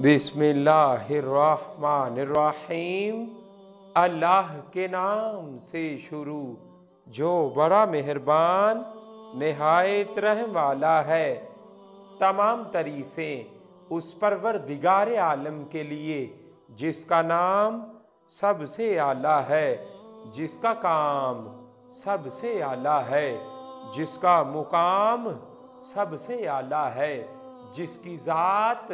बिस्मिल्लाहिर्रहमानिर्रहीम। अल्लाह के नाम से शुरू जो बड़ा मेहरबान निहायत रहम वाला है। तमाम तारीफें उस परवरदिगार आलम के लिए जिसका नाम सबसे आला है, जिसका काम सबसे आला है, जिसका मुकाम सबसे आला है, जिसकी ज़ात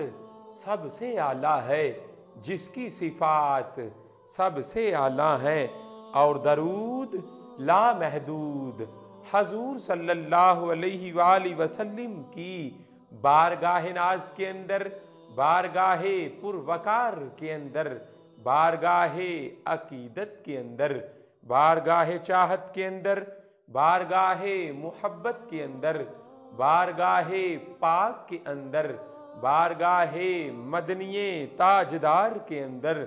सबसे आला है, जिसकी सिफात सबसे आला है। और दरूद लामहदूद हजूर सल्लल्लाहु अलैहि वसल्लम की बारगाह नाज के अंदर, बारगाहे पुरवकार के अंदर, बारगाहे अकीदत के अंदर, बारगाहे चाहत के अंदर, बारगाहे मुहब्बत के अंदर, बारगाहे पाक के अंदर, बारगाहे मदनिये ताजदार के अंदर,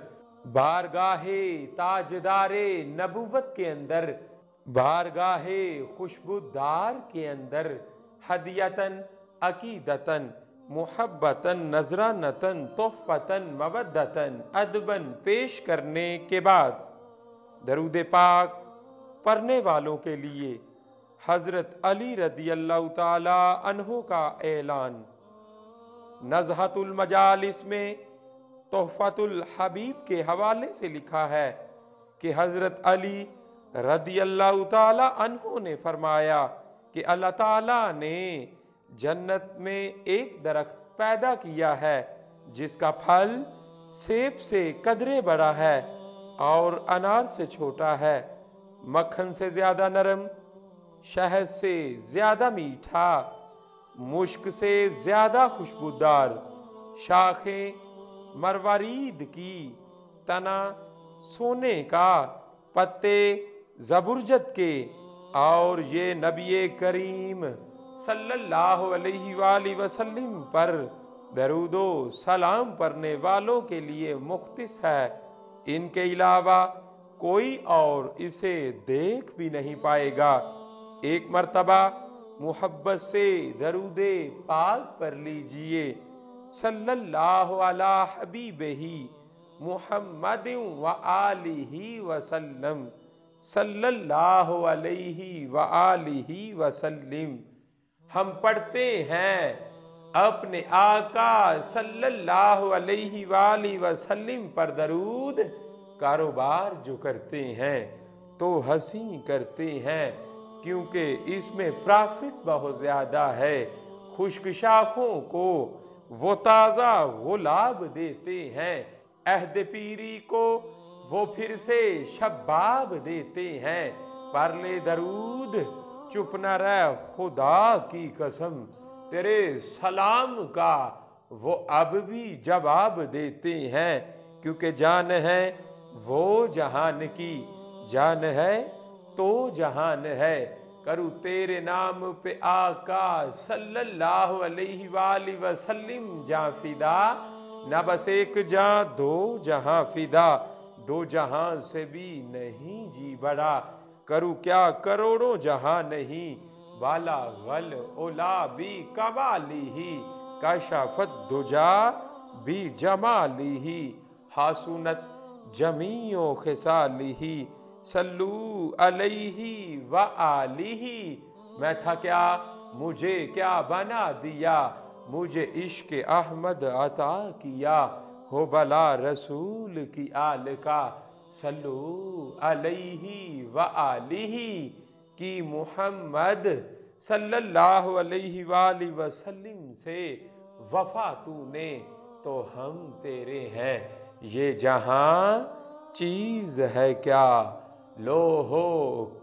बारगाहे ताजदारे नबुवत के अंदर, बारगाहे खुशबूदार के अंदर हदियतन अकीदतन मुहब्बतन नजरानतन तोहफतन मवद्दतन अदबन पेश करने के बाद दरूद पाक पढ़ने वालों के लिए हजरत अली रदी अल्लाह ताला अन्हु का ऐलान। नज़हतुल मजालिस में तोहफतुल हबीब के हवाले से लिखा है कि हजरत अली रदी अल्लाह ताला अन्हु ने फरमाया कि अल्लाह ताला ने जन्नत में एक दरख्त पैदा किया है जिसका फल सेब से कदरे बड़ा है और अनार से छोटा है, मक्खन से ज्यादा नरम, शहद से ज्यादा मीठा, मुश्क से ज्यादा खुशबूदार, शाखें मरवारीद की, तना सोने का, पत्ते ज़बरजद के। और ये नबी करीम सल्लल्लाहु अलैहि वसल्लम पर दरूदो सलाम पढ़ने वालों के लिए मुख्तिस है। इनके अलावा कोई और इसे देख भी नहीं पाएगा। एक मर्तबा मुहब्बत से दरूदे पाक पढ़ लीजिए। सल्लल्लाहु अला हबीबिही मुहम्मद व आलिही वसल्लम, सल्लल्लाहु अलैहि व आलिही वसल्लम। हम पढ़ते हैं अपने आका सल्लल्लाहु अलैहि वसल्लम पर दरूद, कारोबार जो करते हैं तो हंसी करते हैं क्योंकि इसमें प्रॉफिट बहुत ज्यादा है। खुश्क शाखों को वो ताज़ा गुलाब देते हैं, अहद पीरी को वो फिर से शबाब देते हैं। पर ले दरूद, चुप न रह खुदा की कसम, तेरे सलाम का वो अब भी जवाब देते हैं। क्योंकि जान है वो जहान की, जान है तो जहान है। करूँ तेरे नाम पे आका सल्लल्लाहु अलैहि वसल्लम जा फिदा, न बस एक जा दो जहां फिदा, दो जहां से भी नहीं जी बड़ा। करूँ क्या करोड़ों जहां नहीं, वाला वल ओला भी कमाली ही, कशफत दुजा भी जमाली ही, हासुनत जमीओ खिसाली ही, सल्लू अलैहि व आलिही। मैं था क्या, मुझे क्या बना दिया, मुझे इश्क अहमद अता किया। हो भला रसूल की आल का, सल्लू अलैहि व आलिही। कि मुहम्मद सल्लल्लाहु अलैहि वसल्लम से वफा तूने तो हम तेरे हैं। ये जहां चीज है क्या, लोहो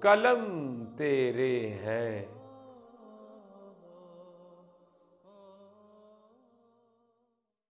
कलम तेरे हैं।